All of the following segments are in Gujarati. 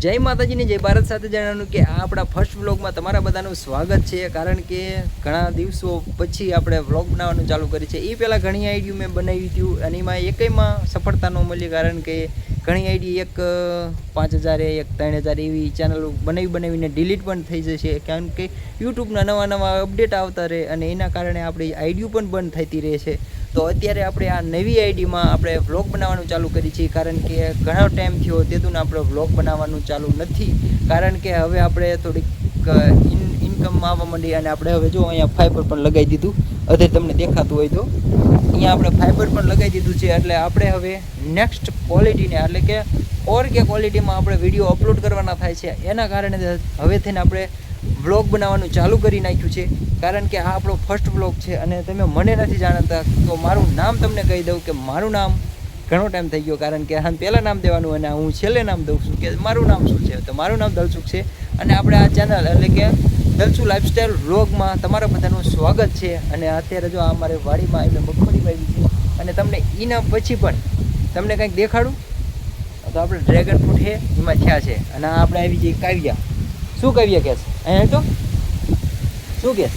જય માતાજીની જય ભારત સાથે જણાવવાનું કે આ આપણા ફર્સ્ટ વ્લોગમાં તમારા બધાનું સ્વાગત છે. કારણ કે ઘણા દિવસો પછી આપણે વ્લોગ બનાવવાનું ચાલુ કરી છે. એ પહેલાં ઘણી આઈડિયો મેં બનાવી હતી અને એમાં એકમાં સફળતા ન મળી. કારણ કે ઘણી આઈડી એક 5000 એક 3000 એવી ચેનલ બનાવીને ડિલીટ પણ થઈ જશે. કારણ કે યુટ્યુબના નવા અપડેટ આવતા રહે અને એના કારણે આપણી આઈડિયો પણ બંધ થતી રહે છે. તો અત્યારે આપણે આ નવી આઈડીમાં આપણે વ્લોગ બનાવવાનું ચાલુ કરી છીએ. કારણ કે ઘણો ટાઈમ થયો તેતું આપણે વ્લોગ બનાવવાનું ચાલુ નથી. કારણ કે હવે આપણે થોડીક ઇન્કમ આવવા માંડી અને આપણે હવે જો અહીંયા ફાઈબર પણ લગાવી દીધું. અત્યારે તમને દેખાતું હોય તો અહીંયા આપણે ફાઈબર પણ લગાવી દીધું છે. એટલે આપણે હવે નેક્સ્ટ ક્વોલિટીને એટલે કે 4K ક્વોલિટીમાં આપણે વિડીયો અપલોડ કરવાના થાય છે. એના કારણે હવે થઈને આપણે વ્લોગ બનાવવાનું ચાલુ કરી નાખ્યું છે. કારણ કે આ આપણો ફર્સ્ટ વ્લોગ છે અને તમે મને નથી જાણતા તો મારું નામ તમને કહી દઉં કે મારું નામ ઘણો ટાઈમ થઈ ગયો. કારણ કે હા પહેલાં નામ દેવાનું અને હું છેલ્લે નામ દઉં છું કે મારું નામ શું છે. તો મારું નામ દલસુખ છે અને આપણે આ ચેનલ એટલે કે દલસુ લાઈફસ્ટાઈલ વ્લોગમાં તમારા બધાનું સ્વાગત છે. અને અત્યારે જો અમારે વાડીમાં એટલે મગફળી વાવી છે અને તમને એના પછી પણ તમને કંઈક દેખાડું તો આપણે ડ્રેગન ફ્રૂટ છે એમાં થયા છે. અને આપણે આવી જઈએ કાવ્યા. શું કાવ્યા કહે છે અહીંયા તો શું કહે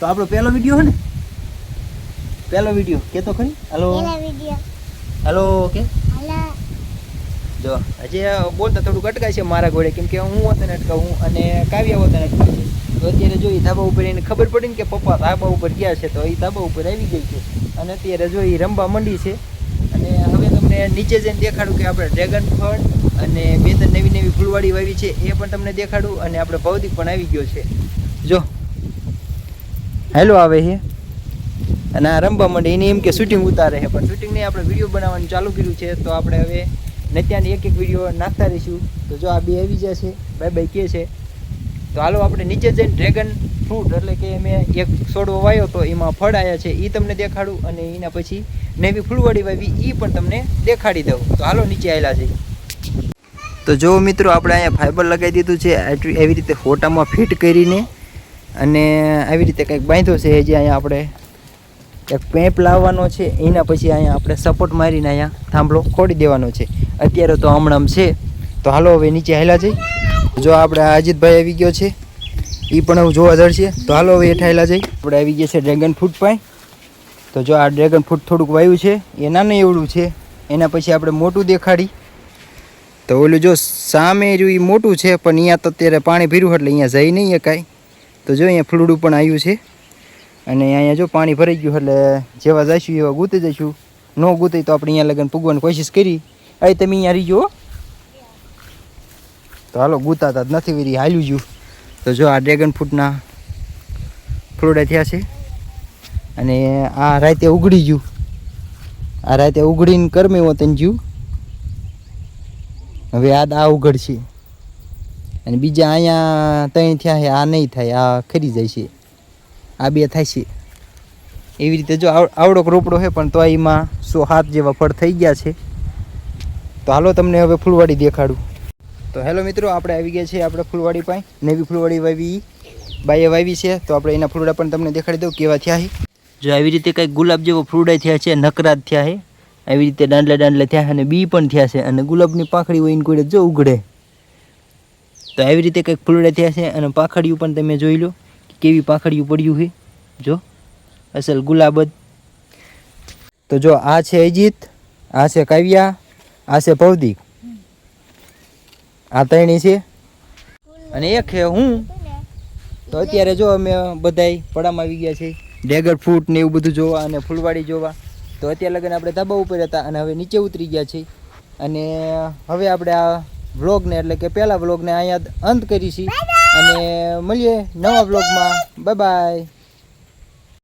તો આપણો પહેલો વિડીયો હે ને પહેલો વિડીયો કે તો ખરી હેલો કે જો હજી બોલતા થોડુંક અટકાય છે મારા ઘોડે. કેમ કે હું હોતને અટકાવું અને કાવ્યા હોતને અટકાવું. તો અત્યારે જો એ ધાબા ઉપર એને ખબર પડી ને કે પપ્પા ધાબા ઉપર ગયા છે તો એ ધાબા ઉપર આવી ગઈ છે અને અત્યારે જો એ રમવા માંડી છે. અને હવે તમને નીચે જઈને દેખાડું કે આપણે ડ્રેગન ફળ અને બે ત્રણ નવી ફૂલવાડી વાવી છે એ પણ તમને દેખાડું. અને આપણે ભૌતિક પણ આવી ગયો છે જો હેલો આવે છે અને આ રમવા માંડે એને એમ કે શૂટિંગ ઉતારે છે. પણ શૂટિંગ નહીં આપણે વિડીયો બનાવવાનું ચાલુ કર્યું છે. તો આપણે હવે નત્યાને એક વિડીયો નાખતા રહીશું. તો જો આ બે આવી જાય છે બાય બાય કહે છે. તો હાલો આપણે નીચે જઈને ડ્રેગન ફ્રૂટ એટલે કે મેં એક છોડવો વાવ્યો તો એમાં ફળ આવ્યા છે એ તમને દેખાડું. અને એના પછી નવી ફૂલવાડી વાવી એ પણ તમને દેખાડી દઉં. તો હાલો નીચે આવેલા છે. તો જો મિત્રો આપણે અહીંયા ફાઈબર લગાવી દીધું છે એવી રીતે ફોટામાં ફિટ કરીને અને આવી રીતે કંઈક બાંધ્યો છે. જે અહીંયા આપણે એક પેપ લાવવાનો છે એના પછી અહીંયા આપણે સપોર્ટ મારીને અહીંયા થાંભલો ખોડી દેવાનો છે. અત્યારે તો હમણાં છે. તો હાલો હવે નીચે હાલ્યા જઈ. જો આપણે અજીતભાઈ આવી ગયો છે એ પણ હવે જોવા જશે. તો હાલો હવે હેઠા હાલ્યા જઈ. આપણે આવી ગયા છે ડ્રેગન ફ્રૂટ પાઈ. તો જો આ ડ્રેગન ફ્રૂટ થોડુંક વાવ્યું છે એ નાનું એવડું છે. એના પછી આપણે મોટું દેખાડી. તો ઓલું જો સામે જો એ મોટું છે પણ અહીંયા તો અત્યારે પાણી ભર્યું એટલે અહીંયા જઈ નહીં શકાય. તો જો અહીંયા ફૂલડું પણ આવ્યું છે અને અહીંયા જો પાણી ભરાઈ ગયું એટલે જેવા જઈશું એવા ગૂંતી જઈશું. ન ગૂંતી તો આપણે અહીંયા લગન પૂગવાની કોશિશ કરી. અહીં તમે અહીંયા રહીજો. તો હાલો ગૂંતાતા જ નથી વેરી હાલ્યું જ્યું. તો જો આ ડ્રેગન ફ્રૂટના ફ્રૂડા થયા છે અને આ રાતે ઉગડી ગયું. આ રાતે ઉગડીને કરમે વતન જ્યું. હવે આ ઉગડશે અને બીજા અહીંયા ત્રણ થયા છે. આ નહીં થાય, આ ખરી જાય છે. આ બે થાય છે. એવી રીતે જો આવડોક રોપડો છે પણ તો એમાં 107 જેવા ફળ થઈ ગયા છે. તો હાલો તમને હવે ફૂલવાડી દેખાડું. તો હેલો મિત્રો આપણે આવી ગયા છે આપણે ફૂલવાડી પાસે. નવી ફૂલવાડી વાવી બાઈએ વાવી છે. તો આપણે એના ફૂલડા પણ તમને દેખાડી દઉં કેવા થયા છે. જો આવી રીતે કંઈક ગુલાબ જેવો ફૂલડા થયા છે, નકરાત થયા છે. આવી રીતે દાંડલા થયા અને બી પણ થયા છે. અને ગુલાબની પાંખડી હોય એને કોઈ જો ઉગડે. તો આવી રીતે કંઈક ફૂલડા થયા છે અને પાંખડીયું પણ તમે જોઈ લો કેવી પાંખડીયું પડ્યું છે. જો અસલ ગુલાબ જ. તો જો આ છે અજીત, આ છે કાવ્યા, આ છે ભૌતિક. આ ત્રણેય છે અને એક છે હું. તો અત્યારે જો અમે બધાય પડામાં આવી ગયા છે ડ્રેગન ફ્રૂટ ને એવું બધું જોવા અને ફૂલવાડી જોવા. તો અત્યારે લગન આપણે ધાબા ઉપર હતા અને હવે નીચે ઉતરી ગયા છે. અને હવે આપણે આ વ્લોગને એટલે કે પહેલા વ્લોગને અહીંયા અંત કરીશી અને મળીએ નવા વ્લોગમાં. Bye bye.